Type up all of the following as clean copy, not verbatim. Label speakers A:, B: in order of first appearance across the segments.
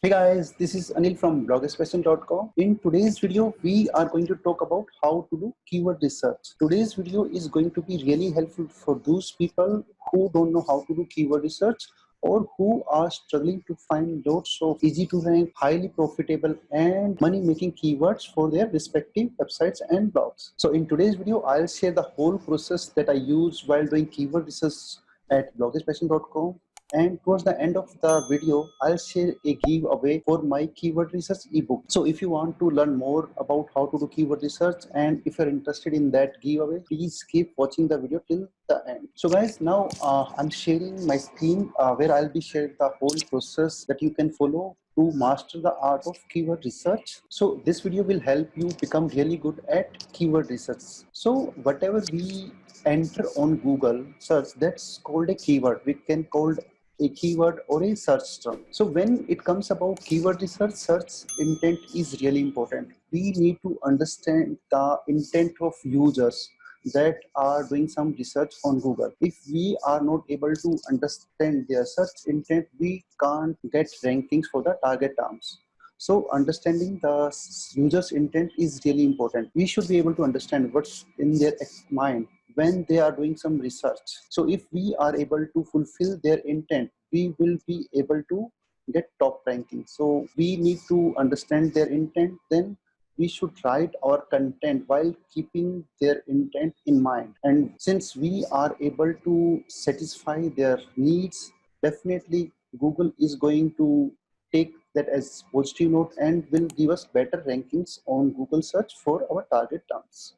A: Hey guys, this is Anil from blogexpression.com. In today's video, we are going to talk about how to do keyword research. Today's video is going to be really helpful for those people who don't know how to do keyword research or who are struggling to find lots of easy to rank, highly profitable and money making keywords for their respective websites and blogs. So in today's video, I'll share the whole process that I use while doing keyword research at blogexpression.com. And towards the end of the video, I'll share a giveaway for my keyword research ebook. So if you want to learn more about how to do keyword research and if you're interested in that giveaway, please keep watching the video till the end. So guys, now I'm sharing my screen where I'll be sharing the whole process that you can follow to master the art of keyword research. So this video will help you become really good at keyword research. So whatever we enter on Google search, that's called a keyword. We can call a keyword or a search term. So when it comes about keyword research, search intent is really important. We need to understand the intent of users that are doing some research on Google. If we are not able to understand their search intent, we can't get rankings for the target terms. So understanding the user's intent is really important. We should be able to understand what's in their mind when they are doing some research. So if we are able to fulfill their intent, we will be able to get top ranking. So we need to understand their intent, then we should write our content while keeping their intent in mind. And since we are able to satisfy their needs, definitely Google is going to take that as positive note and will give us better rankings on Google search for our target terms.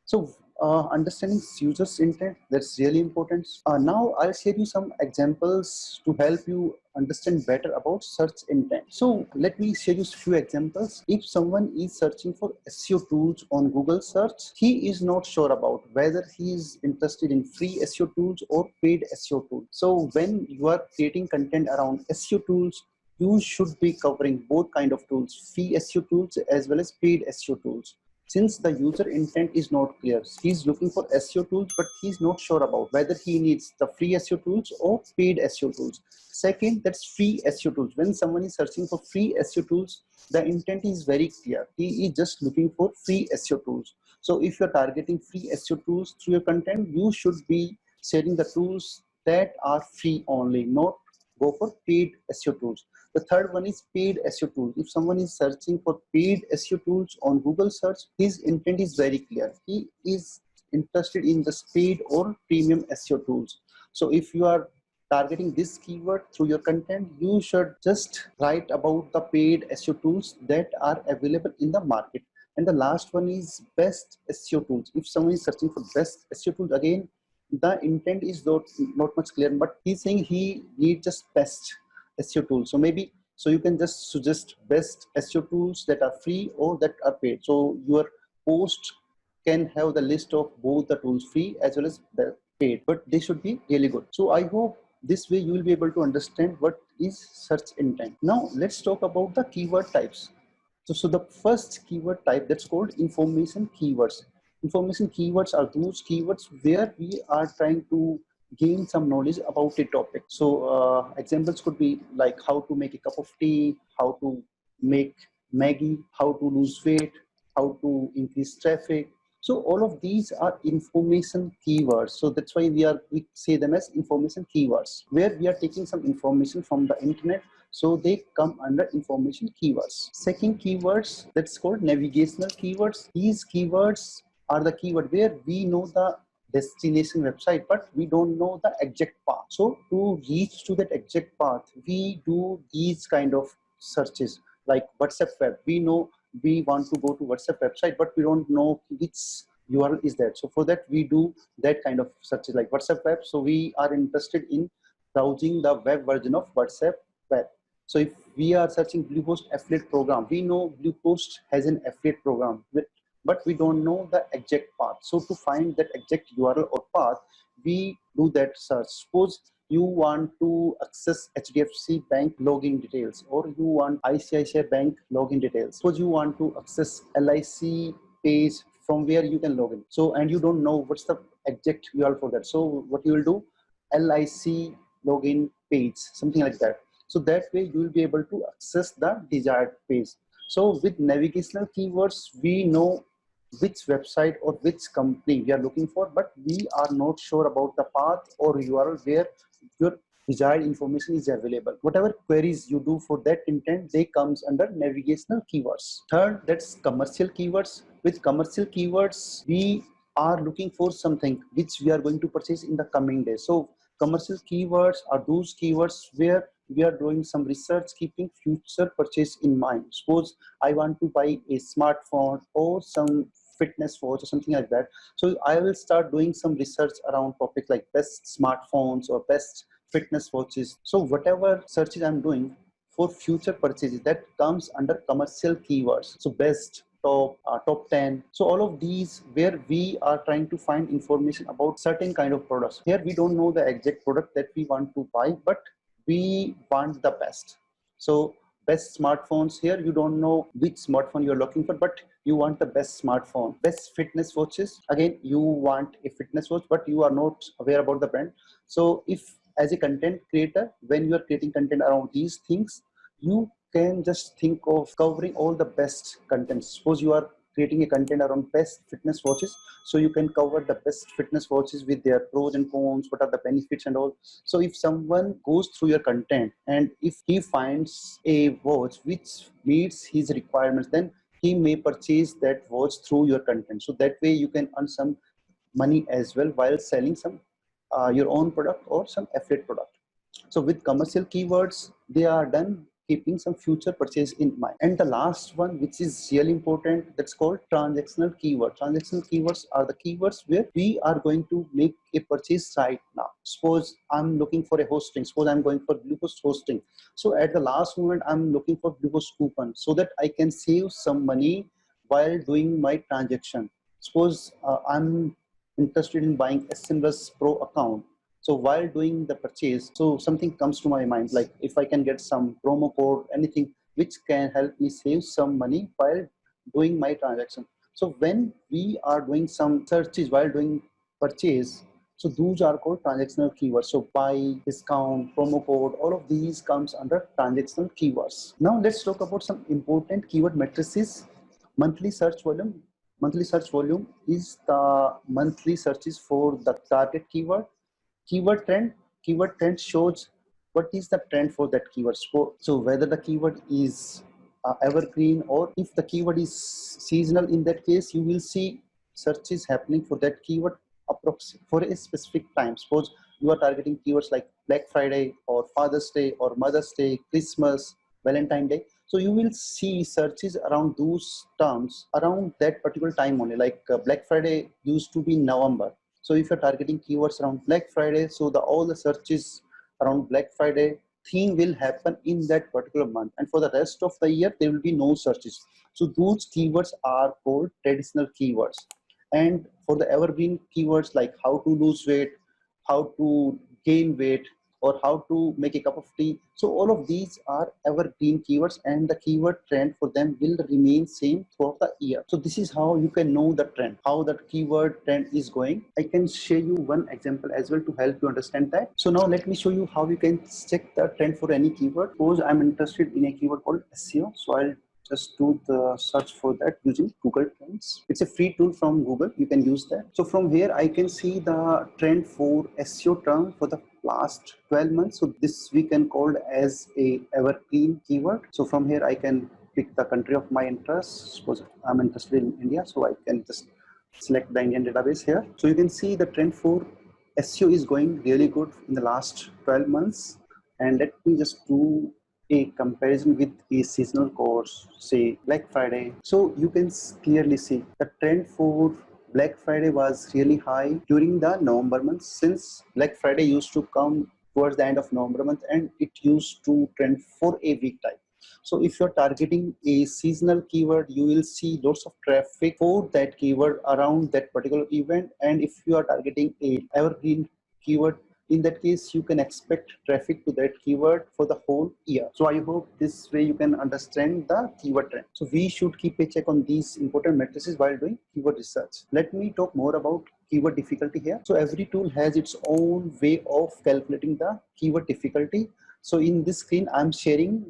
A: So understanding users intent, that's really important. Now I'll share you some examples to help you understand better about search intent. So let me share you a few examples. If someone is searching for SEO tools on Google search, he is not sure about whether he is interested in free SEO tools or paid SEO tools. So when you are creating content around SEO tools, you should be covering both kind of tools, free SEO tools as well as paid SEO tools. Since the user intent is not clear, he's looking for SEO tools, but he's not sure about whether he needs the free SEO tools or paid SEO tools. Second, that's free SEO tools. When someone is searching for free SEO tools, the intent is very clear. He is just looking for free SEO tools. So if you're targeting free SEO tools through your content, you should be sharing the tools that are free only, not go for paid SEO tools. The third one is paid SEO tools. If someone is searching for paid SEO tools on Google search, his intent is very clear. He is interested in just paid or premium SEO tools. So if you are targeting this keyword through your content, you should just write about the paid SEO tools that are available in the market. And the last one is best SEO tools. If someone is searching for best SEO tools, again, the intent is not much clear, but he's saying he needs just best SEO tools. So maybe, so you can just suggest best SEO tools that are free or that are paid. So your post can have the list of both the tools, free as well as the paid, but they should be really good. So I hope this way you will be able to understand what is search intent. Now let's talk about the keyword types. So the first keyword type, that's called information keywords. Information keywords are those keywords where we are trying to gain some knowledge about a topic. So examples could be like how to make a cup of tea, how to make Maggie, how to lose weight, how to increase traffic. So all of these are information keywords. So that's why we say them as information keywords, where we are taking some information from the internet. So they come under information keywords. Second keywords, that's called navigational keywords. These keywords are the keyword where we know the destination website, but we don't know the exact path. So to reach to that exact path, we do these kind of searches like WhatsApp web. We know we want to go to WhatsApp website, but we don't know which URL is that. So for that, we do that kind of searches like WhatsApp web. So we are interested in browsing the web version of WhatsApp web. So if we are searching Bluehost affiliate program, we know Bluehost has an affiliate program, but we don't know the exact path. So to find that exact URL or path, we do that search. Suppose you want to access HDFC Bank login details, or you want ICICI Bank login details. Suppose you want to access LIC page from where you can log in. So, and you don't know what's the exact URL for that. So what you will do, LIC login page, something like that. So that way you will be able to access the desired page. So with navigational keywords, we know which website or which company we are looking for, but we are not sure about the path or URL where your desired information is available. Whatever queries you do for that intent, they comes under navigational keywords. Third, that's commercial keywords. With commercial keywords, we are looking for something which we are going to purchase in the coming days. So commercial keywords are those keywords where we are doing some research keeping future purchase in mind. Suppose I want to buy a smartphone or some fitness watch or something like that. So I will start doing some research around topics like best smartphones or best fitness watches. So whatever searches I'm doing for future purchases, that comes under commercial keywords. So best, top 10. So all of these where we are trying to find information about certain kind of products. Here we don't know the exact product that we want to buy, but we want the best. So best smartphones, here you don't know which smartphone you're looking for, but you want the best smartphone. Best fitness watches, again you want a fitness watch, but you are not aware about the brand. So if as a content creator, when you are creating content around these things, you can just think of covering all the best content. Suppose you are creating a content around best fitness watches, so you can cover the best fitness watches with their pros and cons, what are the benefits and all. So if someone goes through your content and if he finds a watch which meets his requirements, then he may purchase that watch through your content. So that way you can earn some money as well while selling some your own product or some affiliate product. So with commercial keywords, they are done keeping some future purchase in mind. And the last one, which is really important, that's called transactional keyword. Transactional keywords are the keywords where we are going to make a purchase right now. Suppose I'm looking for a hosting. Suppose I'm going for Bluehost hosting. So at the last moment, I'm looking for Bluehost coupon so that I can save some money while doing my transaction. Suppose I'm interested in buying SMRS Pro account. So while doing the purchase, so something comes to my mind, like if I can get some promo code, anything which can help me save some money while doing my transaction. So when we are doing some searches while doing purchase, so those are called transactional keywords. So buy, discount, promo code, all of these comes under transactional keywords. Now let's talk about some important keyword matrices. Monthly search volume. Monthly search volume is the monthly searches for the target keyword. Keyword trend shows what is the trend for that keyword. So whether the keyword is evergreen or if the keyword is seasonal, in that case you will see searches happening for that keyword for a specific time. Suppose you are targeting keywords like Black Friday or Father's Day or Mother's Day, Christmas, Valentine Day. So you will see searches around those terms around that particular time only. Like Black Friday used to be November. So if you're targeting keywords around Black Friday, so all the searches around Black Friday theme will happen in that particular month. And for the rest of the year, there will be no searches. So those keywords are called traditional keywords. And for the evergreen keywords like how to lose weight, how to gain weight, or how to make a cup of tea. So all of these are evergreen keywords and the keyword trend for them will remain same throughout the year. So this is how you can know the trend, how the keyword trend is going. I can share you one example as well to help you understand that. So now let me show you how you can check the trend for any keyword. Suppose I'm interested in a keyword called SEO. So I'll just do the search for that using Google Trends. It's a free tool from Google. You can use that. So from here, I can see the trend for SEO term for the last 12 months. So this we can call as a evergreen keyword. So from here, I can pick the country of my interest. Suppose I'm interested in India. So I can just select the Indian database here. So you can see the trend for SEO is going really good in the last 12 months. And let me just do a comparison with a seasonal course, say Black Friday. So you can clearly see the trend for Black Friday was really high during the November month, since Black Friday used to come towards the end of November month and it used to trend for a week time. So if you're targeting a seasonal keyword, you will see lots of traffic for that keyword around that particular event. And if you are targeting a evergreen keyword, in that case, you can expect traffic to that keyword for the whole year. So I hope this way you can understand the keyword trend. So we should keep a check on these important matrices while doing keyword research. Let me talk more about keyword difficulty here. So every tool has its own way of calculating the keyword difficulty. So in this screen, I'm sharing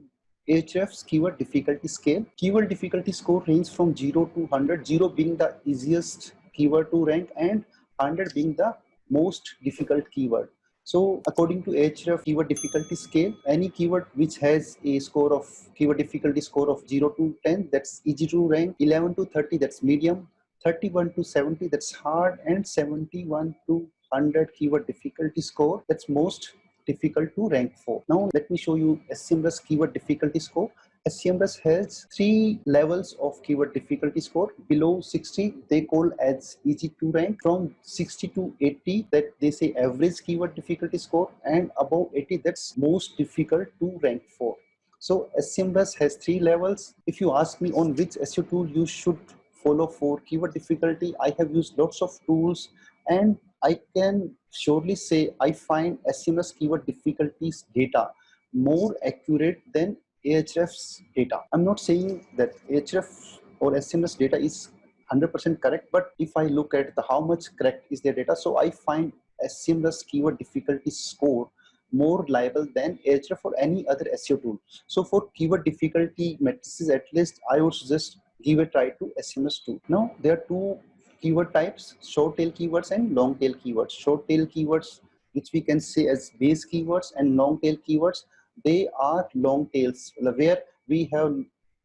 A: Ahrefs keyword difficulty scale. Keyword difficulty score range from 0 to 100, 0 being the easiest keyword to rank and 100 being the most difficult keyword. So according to Ahrefs keyword difficulty scale, any keyword which has a score of keyword difficulty score of 0 to 10, that's easy to rank, 11 to 30, that's medium, 31 to 70, that's hard, and 71 to 100 keyword difficulty score, that's most difficult to rank for. Now let me show you SEMrush keyword difficulty score. SEMrush has 3 levels of keyword difficulty score. Below 60 they call as easy to rank, from 60 to 80 that they say average keyword difficulty score, and above 80 that's most difficult to rank for. So SEMrush has 3 levels. If you ask me on which SEO tool you should follow for keyword difficulty, I have used lots of tools and I can surely say I find SEMrush keyword difficulties data more accurate than Ahrefs data. I'm not saying that Ahrefs or SEMrush data is 100% correct, but if I look at how much correct is their data, so I find SEMrush keyword difficulty score more reliable than Ahrefs or any other SEO tool. So for keyword difficulty matrices, at least I would suggest give a try to SEMrush tool. Now there are two keyword types: short tail keywords and long tail keywords. Short tail keywords, which we can say as base keywords, and long tail keywords, they are long tails where we have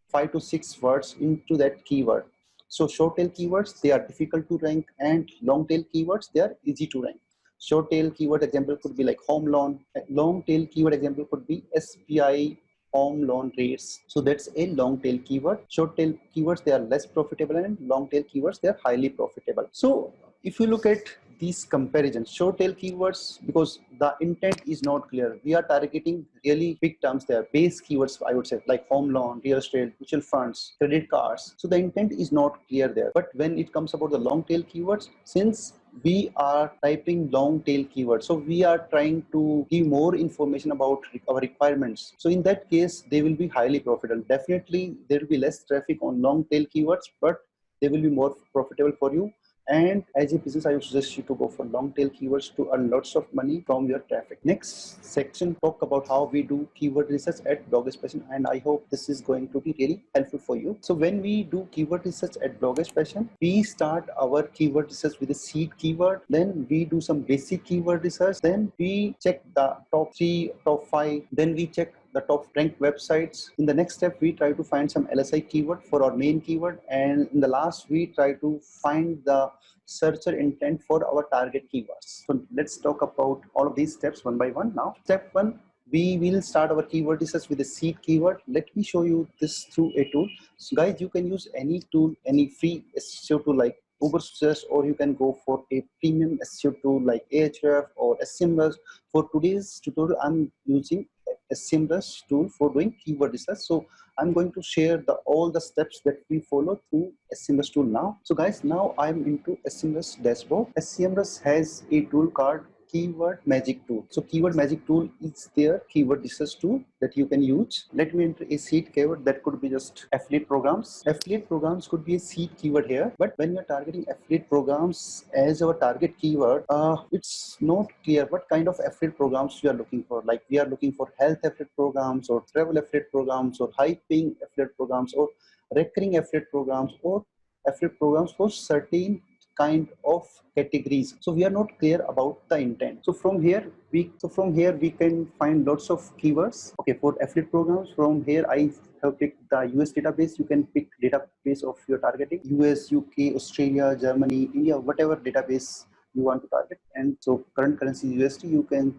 A: 5 to 6 words into that keyword. So short tail keywords, they are difficult to rank, and long tail keywords, they are easy to rank. Short tail keyword example could be like home loan. Long tail keyword example could be SBI home loan rates. So that's a long tail keyword. Short tail keywords, they are less profitable, and long tail keywords, they are highly profitable. So if you look at these comparisons, short tail keywords, because the intent is not clear, we are targeting really big terms there, base keywords I would say, like home loan, real estate, mutual funds, credit cards. So the intent is not clear there. But when it comes about the long tail keywords, since we are typing long tail keywords, so we are trying to give more information about our requirements, so in that case they will be highly profitable. Definitely there will be less traffic on long tail keywords, but they will be more profitable for you. And as a business, I would suggest you to go for long tail keywords to earn lots of money from your traffic. Next section talk about how we do keyword research at BloggerSpassion, and I hope this is going to be really helpful for you. So when we do keyword research at BloggerSpassion, we start our keyword research with a seed keyword, then we do some basic keyword research, then we check the top 3, top 5, then we check the top ranked websites. In the next step, we try to find some LSI keyword for our main keyword, and in the last, we try to find the searcher intent for our target keywords. So let's talk about all of these steps one by one. Now, step 1, we will start our keyword research with a seed keyword. Let me show you this through a tool. So guys, you can use any tool, any free SEO tool like Ubersuggest, or you can go for a premium SEO tool like Ahrefs or SEMrush. For today's tutorial, I'm using SEMrush tool for doing keyword research. So I'm going to share all the steps that we follow through SEMrush tool now. So guys, now I'm into SEMrush dashboard. SEMrush has a tool called Keyword Magic Tool. So Keyword Magic Tool is their keyword research tool that you can use. Let me enter a seed keyword. That could be just affiliate programs. Affiliate programs could be a seed keyword here, but when you're targeting affiliate programs as our target keyword, it's not clear what kind of affiliate programs we are looking for. Like we are looking for health affiliate programs, or travel affiliate programs, or high paying affiliate programs, or recurring affiliate programs, or affiliate programs for certain kind of categories. So we are not clear about the intent. So from here we can find lots of keywords. Okay, for affiliate programs, from here I have picked the US database. You can pick database of your targeting: US, UK, Australia, Germany, India, whatever database you want to target. And so current currency USD, you can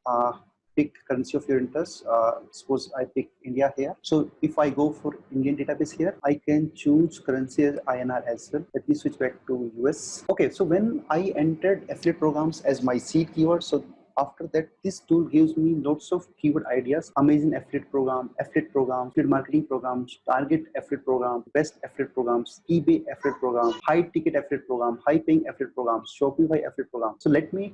A: pick currency of your interest. Suppose I pick India here. So if I go for Indian database here, I can choose currency as INR as well. Let me switch back to US. Okay, so when I entered affiliate programs as my seed keyword, so after that, this tool gives me lots of keyword ideas: Amazon affiliate program, affiliate marketing programs, target affiliate program, best affiliate programs, eBay affiliate program, high ticket affiliate program, high paying affiliate programs, Shopify affiliate program. So let me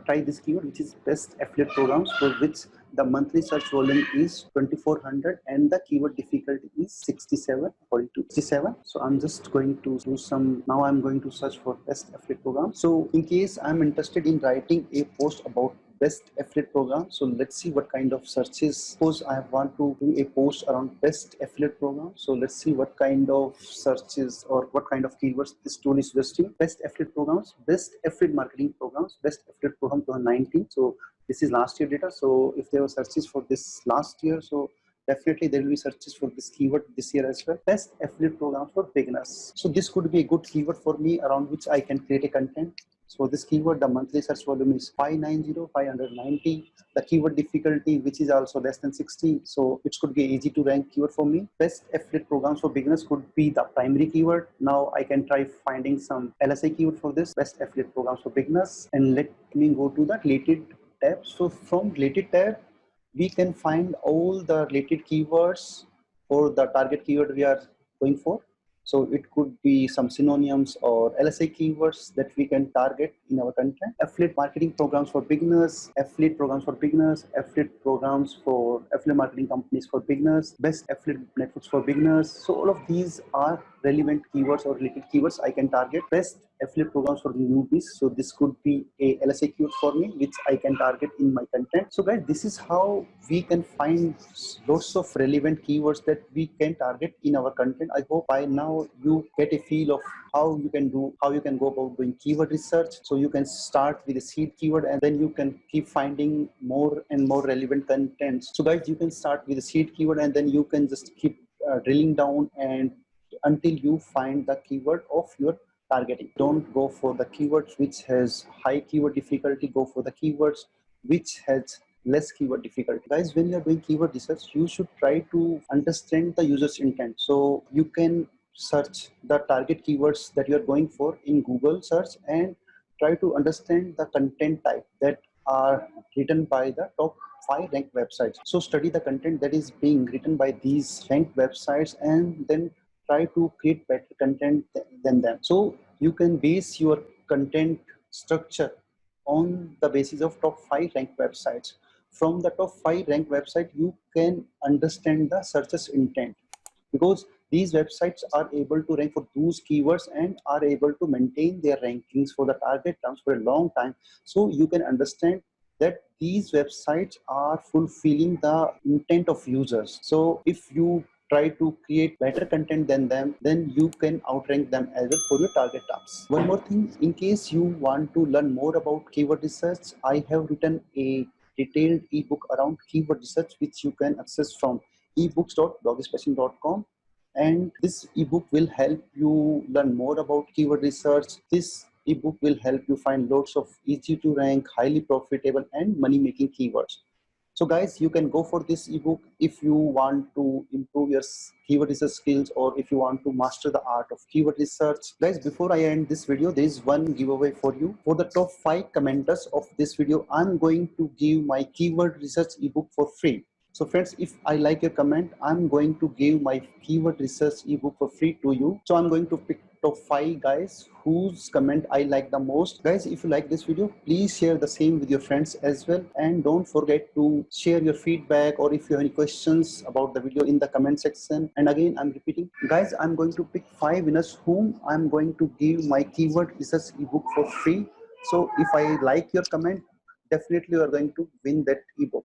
A: try this keyword, which is best affiliate programs, for which the monthly search volume is 2400 and the keyword difficulty is 67 according to 67. So I'm just going to do some, now I'm going to search for best affiliate program. So in case I'm interested in writing a post about best affiliate program. So let's see what kind of searches. Suppose I want to do a post around best affiliate program. So let's see what kind of searches or what kind of keywords this tool is suggesting. Best affiliate programs, best affiliate marketing programs, best affiliate program 2019. So this is last year data. So if there were searches for this last year, so definitely there will be searches for this keyword this year as well. Best affiliate programs for beginners. So this could be a good keyword for me around which I can create a content. So this keyword, the monthly search volume is 590, 590. The keyword difficulty, which is also less than 60. So it could be easy to rank keyword for me. Best affiliate programs for beginners could be the primary keyword. Now I can try finding some LSI keyword for this. Best affiliate programs for beginners. And let me go to the related tab. So from related tab, we can find all the related keywords for the target keyword we are going for. So it could be some synonyms or LSI keywords that we can target in our content. Affiliate marketing programs for beginners, affiliate programs for beginners, affiliate programs for affiliate marketing companies for beginners, best affiliate networks for beginners. So all of these are relevant keywords or related keywords I can target. Best affiliate programs for newbies. So this could be a LSI keyword for me, which I can target in my content. So guys, this is how we can find lots of relevant keywords that we can target in our content. I hope by now you get a feel of how you can go about doing keyword research. So you can start with a seed keyword and then you can keep finding more and more relevant contents. So guys, you can start with a seed keyword and then you can just keep drilling down and until you find the keyword of your targeting. Don't go for the keywords which has high keyword difficulty. Go for the keywords which has less keyword difficulty. Guys, when you're doing keyword research, you should try to understand the user's intent. So you can search the target keywords that you're going for in Google search and try to understand the content type that are written by the top 5 ranked websites. So study the content that is being written by these ranked websites and then try to create better content than them. So you can base your content structure on the basis of top 5 ranked websites. From the top 5 ranked website, you can understand the searcher's intent, because these websites are able to rank for those keywords and are able to maintain their rankings for the target terms for a long time. So you can understand that these websites are fulfilling the intent of users. So if you try to create better content than them, then you can outrank them as well for your target terms. One more thing, in case you want to learn more about keyword research, I have written a detailed ebook around keyword research which you can access from ebooks.blogspecial.com, and this ebook will help you learn more about keyword research. This ebook will help you find lots of easy to rank, highly profitable and money making keywords. So guys, you can go for this ebook if you want to improve your keyword research skills or if you want to master the art of keyword research. Guys, before I end this video, there is one giveaway for you. For the top 5 commenters of this video, I'm going to give my keyword research ebook for free. So friends, if I like your comment, I'm going to give my keyword research ebook for free to you. So I'm going to pick top 5 guys whose comment I like the most. Guys, if you like this video, please share the same with your friends as well, and don't forget to share your feedback or if you have any questions about the video in the comment section. And again, I'm repeating, guys, I'm going to pick 5 winners whom I'm going to give my keyword research ebook for free. So if I like your comment, definitely you are going to win that ebook.